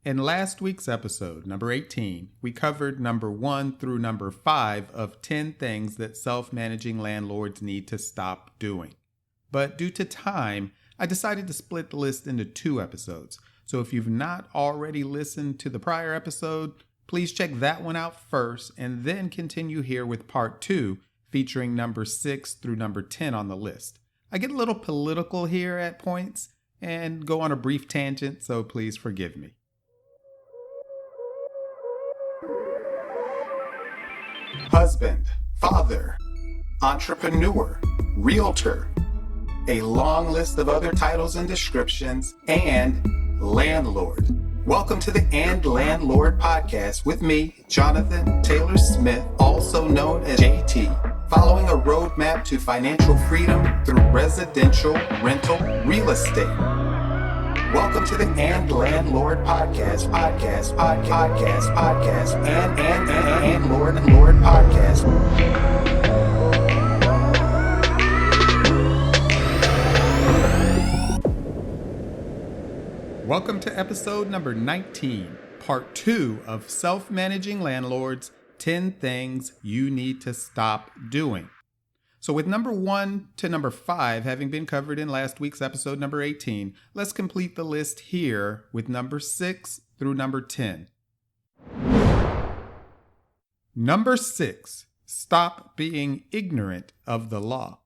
In last week's episode, number 18, we covered number 1 through number 5 of 10 things that self-managing landlords need to stop doing. But due to time, I decided to split the list into 2 episodes. So if you've not already listened to the prior episode, please check that one out first and then continue here with part 2, featuring number 6 through number 10 on the list. I get a little political here at points and go on a brief tangent, so please forgive me. Husband, father, entrepreneur, realtor, a long list of other titles and descriptions, and landlord. Welcome to the And Landlord podcast with me, Jonathan Taylor Smith, also known as JT, following a roadmap to financial freedom through residential rental real estate. Welcome to the And Landlord podcast, and Lord podcast. Welcome to episode number 19, part 2 of Self Managing Landlords, 10 Things You Need to Stop Doing. So with number 1 to number 5 having been covered in last week's episode number 18, let's complete the list here with number 6 through number 10. Number 6, stop being ignorant of the law.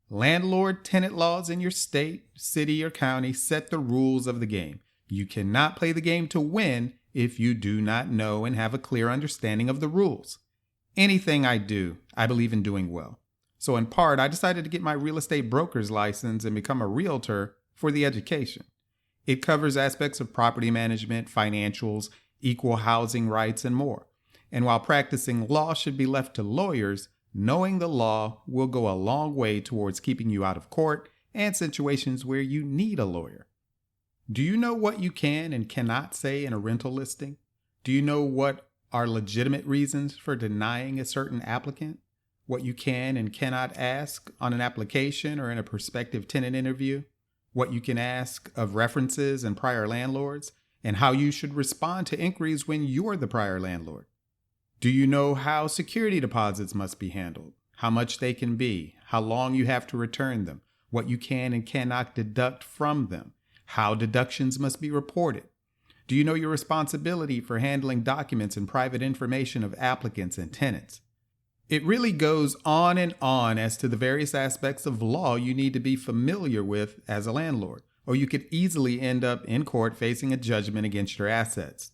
Landlord-tenant laws in your state, city, or county set the rules of the game. You cannot play the game to win if you do not know and have a clear understanding of the rules. Anything I do, I believe in doing well. So in part, I decided to get my real estate broker's license and become a realtor for the education. It covers aspects of property management, financials, equal housing rights, and more. And while practicing law should be left to lawyers, knowing the law will go a long way towards keeping you out of court and situations where you need a lawyer. Do you know what you can and cannot say in a rental listing? Do you know what are legitimate reasons for denying a certain applicant? What you can and cannot ask on an application or in a prospective tenant interview? What you can ask of references and prior landlords? And how you should respond to inquiries when you're the prior landlord? Do you know how security deposits must be handled? How much they can be? How long you have to return them? What you can and cannot deduct from them? How deductions must be reported? Do you know your responsibility for handling documents and private information of applicants and tenants? It really goes on and on as to the various aspects of law you need to be familiar with as a landlord, or you could easily end up in court facing a judgment against your assets.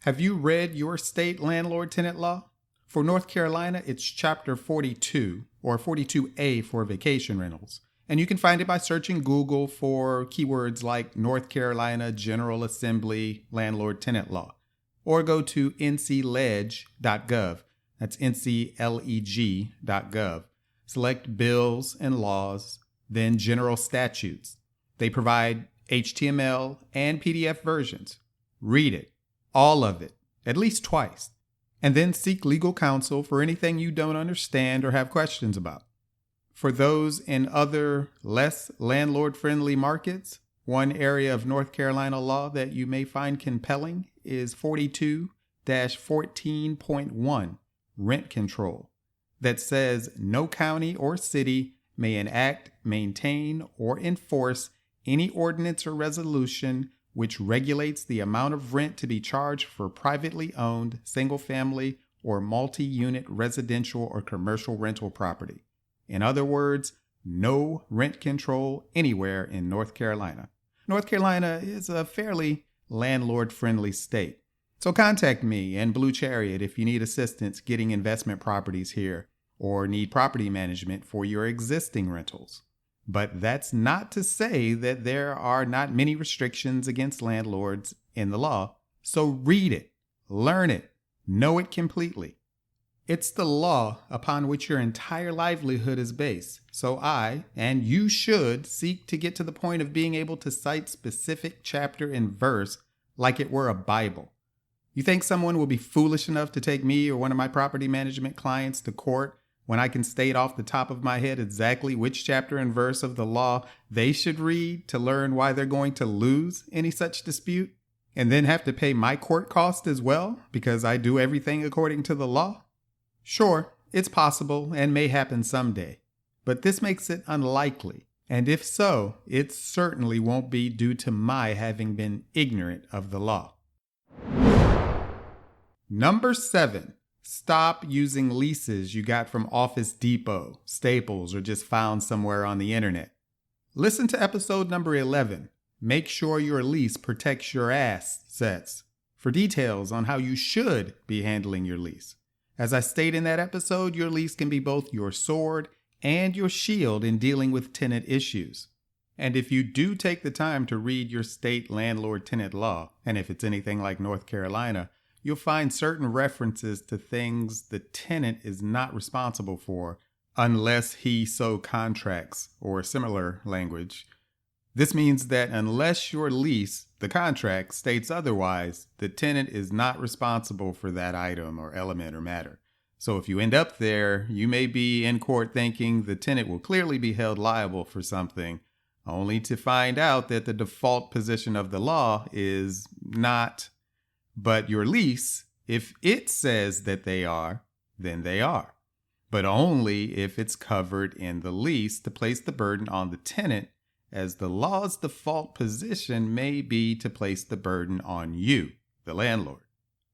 Have you read your state landlord-tenant law? For North Carolina, it's Chapter 42, or 42A for vacation rentals. And you can find it by searching Google for keywords like North Carolina General Assembly Landlord-Tenant Law, or go to ncleg.gov. That's ncleg.gov. Select Bills and Laws, then General Statutes. They provide HTML and PDF versions. Read it, all of it, at least twice, and then seek legal counsel for anything you don't understand or have questions about. For those in other less landlord-friendly markets, one area of North Carolina law that you may find compelling is 42-14.1. Rent control, that says no county or city may enact, maintain, or enforce any ordinance or resolution which regulates the amount of rent to be charged for privately owned, single-family, or multi-unit residential or commercial rental property. In other words, no rent control anywhere in North Carolina. North Carolina is a fairly landlord-friendly state. So contact me and Blue Chariot if you need assistance getting investment properties here or need property management for your existing rentals. But that's not to say that there are not many restrictions against landlords in the law. So read it, learn it, know it completely. It's the law upon which your entire livelihood is based. So I, and you should, seek to get to the point of being able to cite specific chapter and verse like it were a Bible. You think someone will be foolish enough to take me or one of my property management clients to court when I can state off the top of my head exactly which chapter and verse of the law they should read to learn why they're going to lose any such dispute? And then have to pay my court cost as well because I do everything according to the law? Sure, it's possible and may happen someday, but this makes it unlikely. And if so, it certainly won't be due to my having been ignorant of the law. Number 7, stop using leases you got from Office Depot, Staples, or just found somewhere on the internet. Listen to episode number 11. Make sure your lease protects your assets for details on how you should be handling your lease. As I state in that episode, your lease can be both your sword and your shield in dealing with tenant issues. And if you do take the time to read your state landlord-tenant law, and if it's anything like North Carolina, you'll find certain references to things the tenant is not responsible for unless he so contracts, or similar language. This means that unless your lease, the contract, states otherwise, the tenant is not responsible for that item or element or matter. So if you end up there, you may be in court thinking the tenant will clearly be held liable for something, only to find out that the default position of the law is not. But your lease, if it says that they are, then they are. But only if it's covered in the lease to place the burden on the tenant, as the law's default position may be to place the burden on you, the landlord.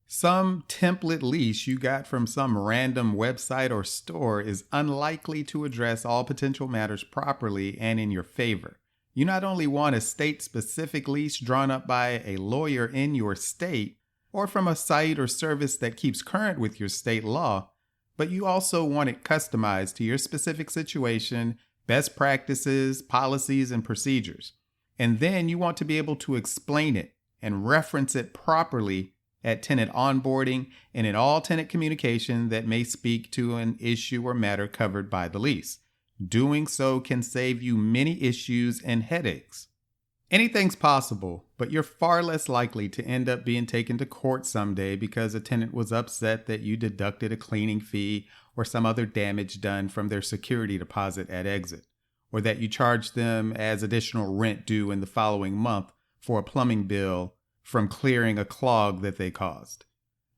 Some template lease you got from some random website or store is unlikely to address all potential matters properly and in your favor. You not only want a state-specific lease drawn up by a lawyer in your state or from a site or service that keeps current with your state law, but you also want it customized to your specific situation, best practices, policies, and procedures. And then you want to be able to explain it and reference it properly at tenant onboarding and in all tenant communication that may speak to an issue or matter covered by the lease. Doing so can save you many issues and headaches. Anything's possible, but you're far less likely to end up being taken to court someday because a tenant was upset that you deducted a cleaning fee or some other damage done from their security deposit at exit, or that you charged them as additional rent due in the following month for a plumbing bill from clearing a clog that they caused.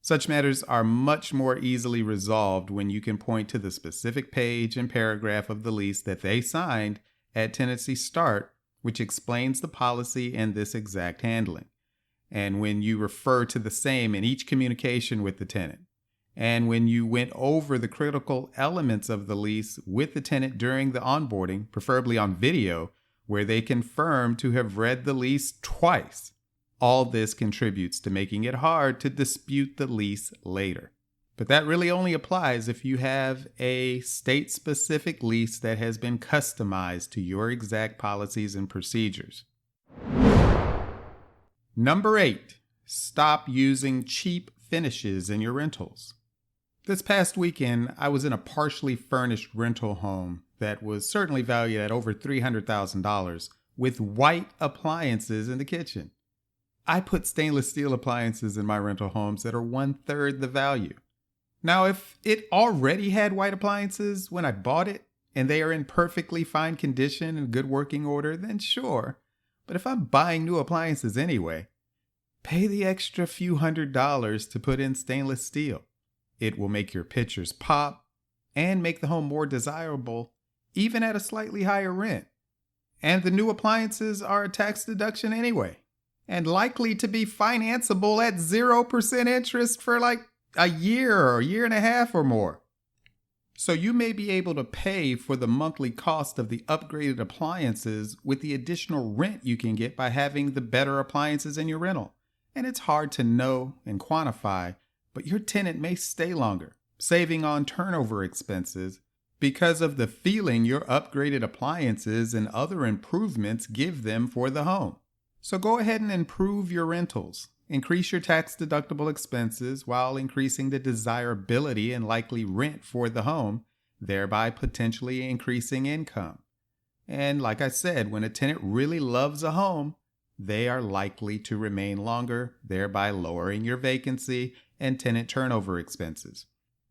Such matters are much more easily resolved when you can point to the specific page and paragraph of the lease that they signed at tenancy start, which explains the policy and this exact handling. And when you refer to the same in each communication with the tenant. And when you went over the critical elements of the lease with the tenant during the onboarding, preferably on video, where they confirm to have read the lease twice. All this contributes to making it hard to dispute the lease later. But that really only applies if you have a state-specific lease that has been customized to your exact policies and procedures. Number 8, stop using cheap finishes in your rentals. This past weekend, I was in a partially furnished rental home that was certainly valued at over $300,000 with white appliances in the kitchen. I put stainless steel appliances in my rental homes that are 1/3 the value. Now, if it already had white appliances when I bought it and they are in perfectly fine condition and good working order, then sure. But if I'm buying new appliances anyway, pay the extra few $100s to put in stainless steel. It will make your pictures pop and make the home more desirable, even at a slightly higher rent. And the new appliances are a tax deduction anyway, and likely to be financeable at 0% interest for like a year or a year and a half or more. So you may be able to pay for the monthly cost of the upgraded appliances with the additional rent you can get by having the better appliances in your rental. And it's hard to know and quantify, but your tenant may stay longer, saving on turnover expenses because of the feeling your upgraded appliances and other improvements give them for the home. So go ahead and improve your rentals. Increase your tax-deductible expenses while increasing the desirability and likely rent for the home, thereby potentially increasing income. And like I said, when a tenant really loves a home, they are likely to remain longer, thereby lowering your vacancy and tenant turnover expenses.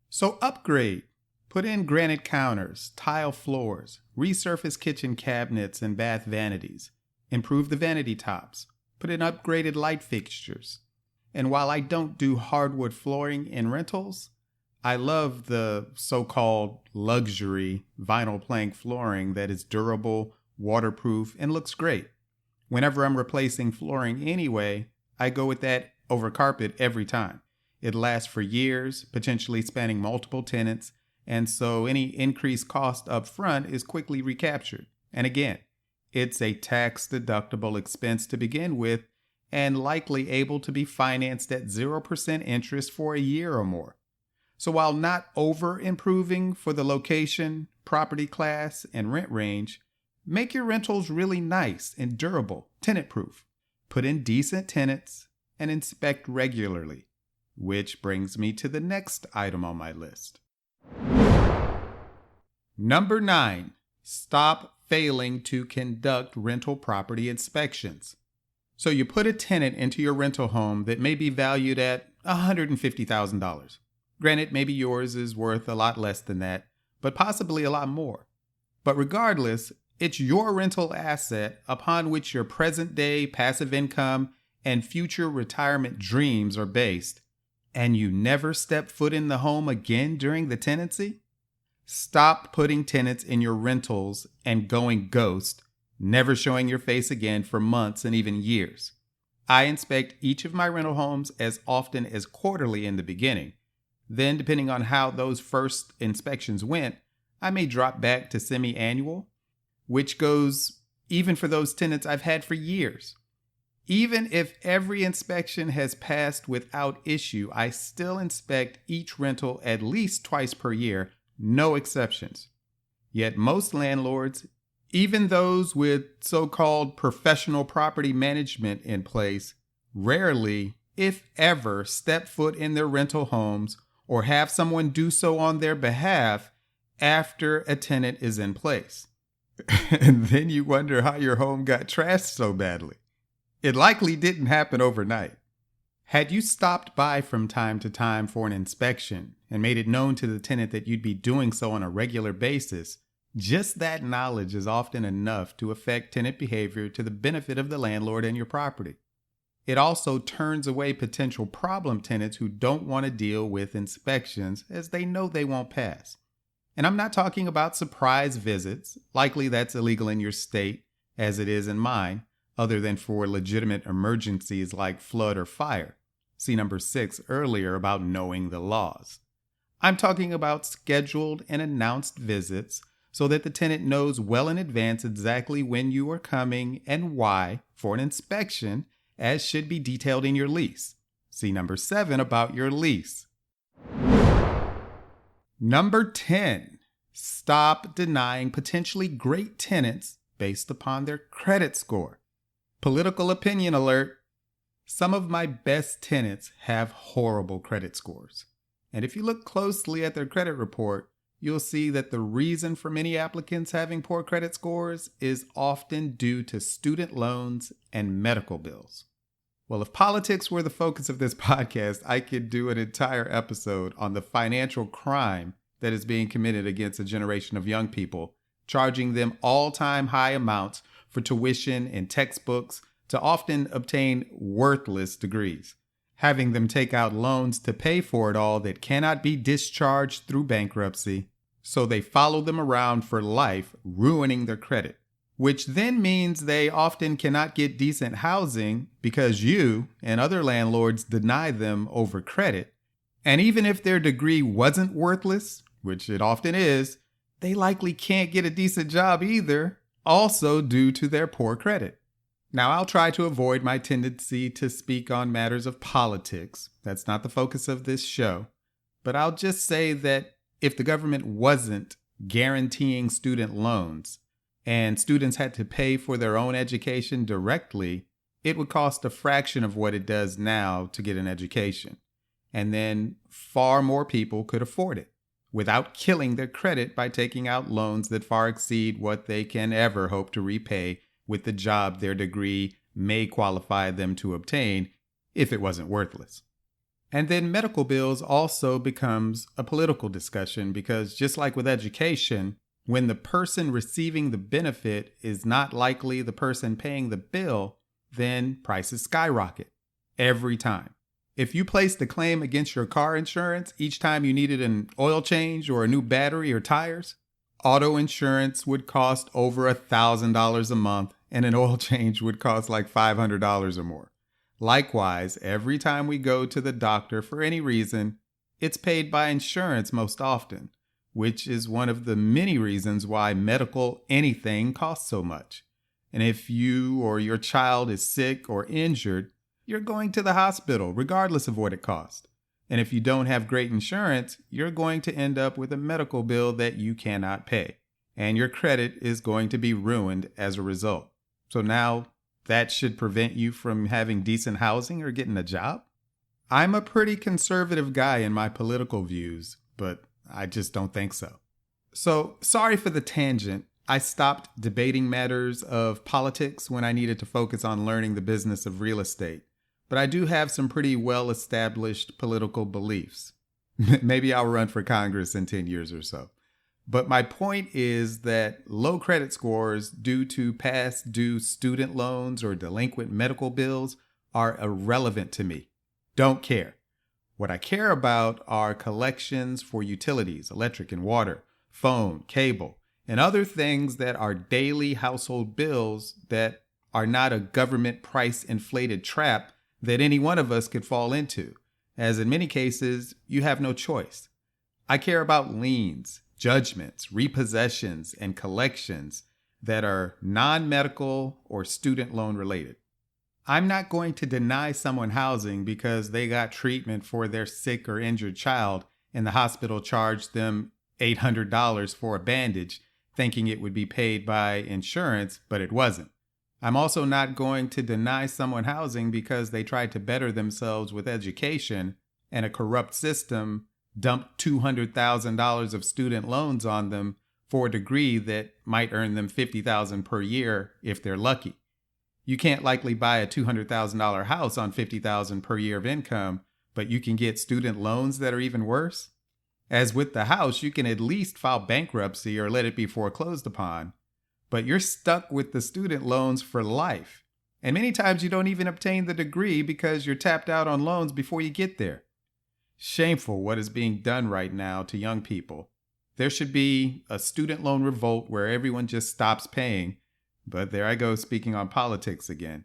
So upgrade. Put in granite counters, tile floors, resurface kitchen cabinets and bath vanities. Improve the vanity tops. Put in upgraded light fixtures. And while I don't do hardwood flooring in rentals, I love the so-called luxury vinyl plank flooring that is durable, waterproof, and looks great. Whenever I'm replacing flooring anyway, I go with that over carpet every time. It lasts for years, potentially spanning multiple tenants, and so any increased cost up front is quickly recaptured. And again, it's a tax-deductible expense to begin with and likely able to be financed at 0% interest for a year or more. So while not over-improving for the location, property class, and rent range, make your rentals really nice and durable, tenant-proof. Put in decent tenants and inspect regularly, which brings me to the next item on my list. Number 9, stop failing to conduct rental property inspections. So you put a tenant into your rental home that may be valued at $150,000. Granted, maybe yours is worth a lot less than that, but possibly a lot more. But regardless, it's your rental asset upon which your present day passive income and future retirement dreams are based, and you never step foot in the home again during the tenancy? Stop putting tenants in your rentals and going ghost, never showing your face again for months and even years. I inspect each of my rental homes as often as quarterly in the beginning. Then, depending on how those first inspections went, I may drop back to semi-annual, which goes even for those tenants I've had for years. Even if every inspection has passed without issue, I still inspect each rental at least twice per year, no exceptions. Yet most landlords, even those with so-called professional property management in place, rarely, if ever, step foot in their rental homes or have someone do so on their behalf after a tenant is in place. And then you wonder how your home got trashed so badly. It likely didn't happen overnight. Had you stopped by from time to time for an inspection and made it known to the tenant that you'd be doing so on a regular basis, just that knowledge is often enough to affect tenant behavior to the benefit of the landlord and your property. It also turns away potential problem tenants who don't want to deal with inspections as they know they won't pass. And I'm not talking about surprise visits. Likely that's illegal in your state, as it is in mine, other than for legitimate emergencies like flood or fire. See number 6 earlier about knowing the laws. I'm talking about scheduled and announced visits so that the tenant knows well in advance exactly when you are coming and why for an inspection, as should be detailed in your lease. See number 7 about your lease. Number 10, stop denying potentially great tenants based upon their credit score. Political opinion alert. Some of my best tenants have horrible credit scores. And if you look closely at their credit report, you'll see that the reason for many applicants having poor credit scores is often due to student loans and medical bills. Well, if politics were the focus of this podcast, I could do an entire episode on the financial crime that is being committed against a generation of young people, charging them all-time high amounts for tuition and textbooks to often obtain worthless degrees, having them take out loans to pay for it all that cannot be discharged through bankruptcy, so they follow them around for life, ruining their credit, which then means they often cannot get decent housing because you and other landlords deny them over credit. And even if their degree wasn't worthless, which it often is, they likely can't get a decent job either, also due to their poor credit. Now, I'll try to avoid my tendency to speak on matters of politics. That's not the focus of this show. But I'll just say that if the government wasn't guaranteeing student loans and students had to pay for their own education directly, it would cost a fraction of what it does now to get an education. And then far more people could afford it without killing their credit by taking out loans that far exceed what they can ever hope to repay with the job their degree may qualify them to obtain if it wasn't worthless. And then medical bills also becomes a political discussion because just like with education, when the person receiving the benefit is not likely the person paying the bill, then prices skyrocket every time. If you placed a claim against your car insurance each time you needed an oil change or a new battery or tires, auto insurance would cost over $1,000 a month and an oil change would cost like $500 or more. Likewise, every time we go to the doctor for any reason, it's paid by insurance most often, which is one of the many reasons why medical anything costs so much. And if you or your child is sick or injured, you're going to the hospital regardless of what it costs. And if you don't have great insurance, you're going to end up with a medical bill that you cannot pay. And your credit is going to be ruined as a result. So now that should prevent you from having decent housing or getting a job? I'm a pretty conservative guy in my political views, but I just don't think so. So sorry for the tangent. I stopped debating matters of politics when I needed to focus on learning the business of real estate. But I do have some pretty well-established political beliefs. Maybe I'll run for Congress in 10 years or so. But my point is that low credit scores due to past due student loans or delinquent medical bills are irrelevant to me. Don't care. What I care about are collections for utilities, electric and water, phone, cable, and other things that are daily household bills that are not a government price inflated trap that any one of us could fall into, as in many cases, you have no choice. I care about liens, judgments, repossessions, and collections that are non-medical or student loan related. I'm not going to deny someone housing because they got treatment for their sick or injured child and the hospital charged them $800 for a bandage, thinking it would be paid by insurance, but it wasn't. I'm also not going to deny someone housing because they tried to better themselves with education and a corrupt system dumped $200,000 of student loans on them for a degree that might earn them $50,000 per year if they're lucky. You can't likely buy a $200,000 house on $50,000 per year of income, but you can get student loans that are even worse. As with the house, you can at least file bankruptcy or let it be foreclosed upon. But you're stuck with the student loans for life. And many times you don't even obtain the degree because you're tapped out on loans before you get there. Shameful what is being done right now to young people. There should be a student loan revolt where everyone just stops paying. But there I go speaking on politics again.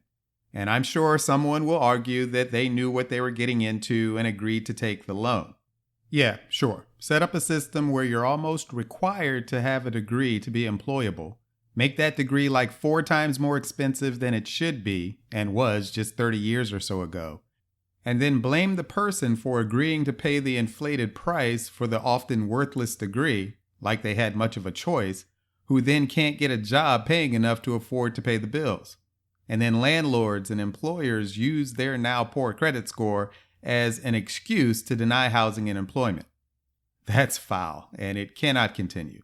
And I'm sure someone will argue that they knew what they were getting into and agreed to take the loan. Yeah, sure. Set up a system where you're almost required to have a degree to be employable. Make that degree like 4 times more expensive than it should be and was just 30 years or so ago. And then blame the person for agreeing to pay the inflated price for the often worthless degree, like they had much of a choice, who then can't get a job paying enough to afford to pay the bills. And then landlords and employers use their now poor credit score as an excuse to deny housing and employment. That's foul, and it cannot continue.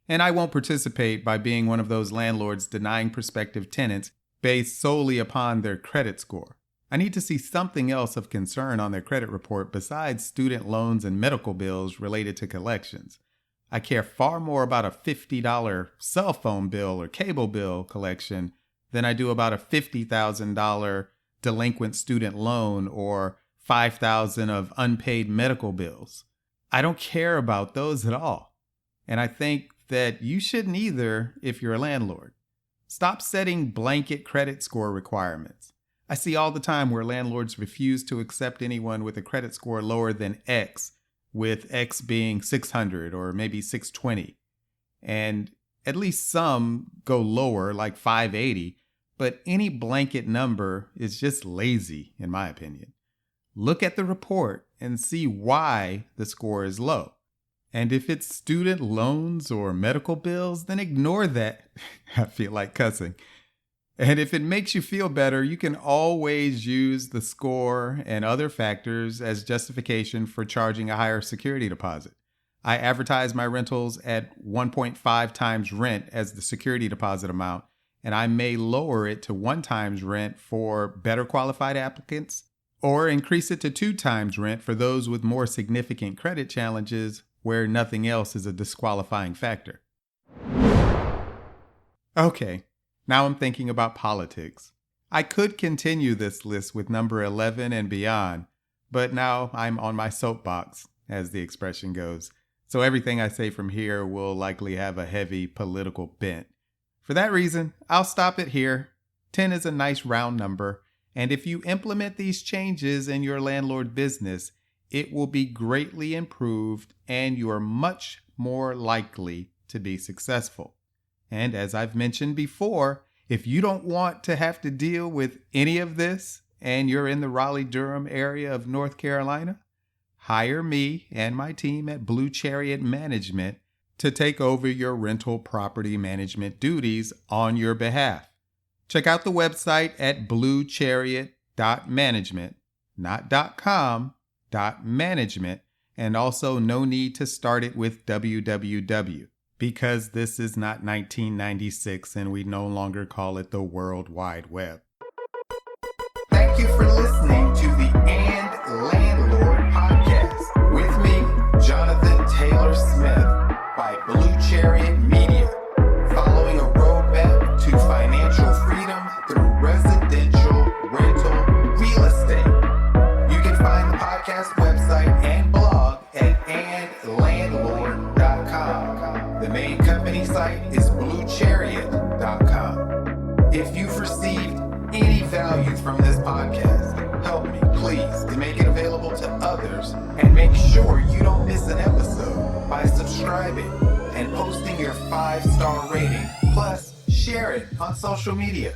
And I won't participate by being one of those landlords denying prospective tenants based solely upon their credit score. I need to see something else of concern on their credit report besides student loans and medical bills related to collections. I care far more about a $50 cell phone bill or cable bill collection than I do about a $50,000 delinquent student loan or $5,000 of unpaid medical bills. I don't care about those at all. And I think that you shouldn't either if you're a landlord. Stop setting blanket credit score requirements. I see all the time where landlords refuse to accept anyone with a credit score lower than X, with X being 600 or maybe 620. And at least some go lower, like 580, but any blanket number is just lazy, in my opinion. Look at the report and see why the score is low. And if it's student loans or medical bills, then ignore that. I feel like cussing. And if it makes you feel better, you can always use the score and other factors as justification for charging a higher security deposit. I advertise my rentals at 1.5 times rent as the security deposit amount, and I may lower it to 1 times rent for better qualified applicants, or increase it to 2 times rent for those with more significant credit challenges where nothing else is a disqualifying factor. Okay. Now I'm thinking about politics. I could continue this list with number 11 and beyond, but now I'm on my soapbox, as the expression goes. So everything I say from here will likely have a heavy political bent. For that reason, I'll stop it here. 10 is a nice round number, and if you implement these changes in your landlord business, it will be greatly improved and you are much more likely to be successful. And as I've mentioned before, if you don't want to have to deal with any of this and you're in the Raleigh-Durham area of North Carolina, hire me and my team at Blue Chariot Management to take over your rental property management duties on your behalf. Check out the website at bluechariot.management, not .com, .management, and also no need to start it with www. Because this is not 1996 and we no longer call it the World Wide Web. Thank you for listening to the And Landlord podcast with me, Jonathan Taylor Smith, by Blue Chariot Media, following a roadmap to financial freedom through residential rental real estate. You can find the podcast website and blog at andlandlord.com. The main company site is bluechariot.com. If you've received any value from this podcast, help me, please, to make it available to others and make sure you don't miss an episode by subscribing and posting your 5-star rating, plus share it on social media.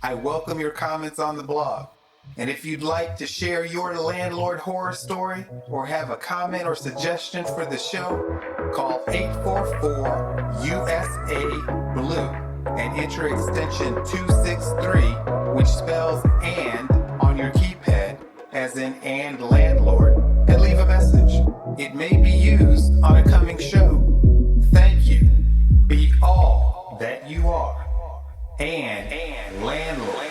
I welcome your comments on the blog. And if you'd like to share your landlord horror story or have a comment or suggestion for the show, call 844-USA-BLUE and enter extension 263, which spells "and" on your keypad, as in "and landlord," and leave a message. It may be used on a coming show. Thank you. Be all that you are. And landlord.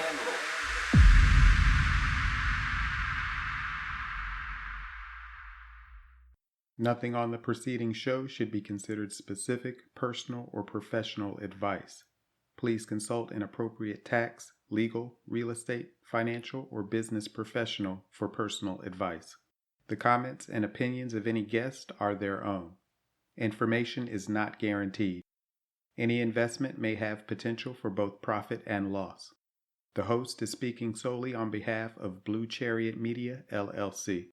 Nothing on the preceding show should be considered specific, personal, or professional advice. Please consult an appropriate tax, legal, real estate, financial, or business professional for personal advice. The comments and opinions of any guest are their own. Information is not guaranteed. Any investment may have potential for both profit and loss. The host is speaking solely on behalf of Blue Chariot Media, LLC.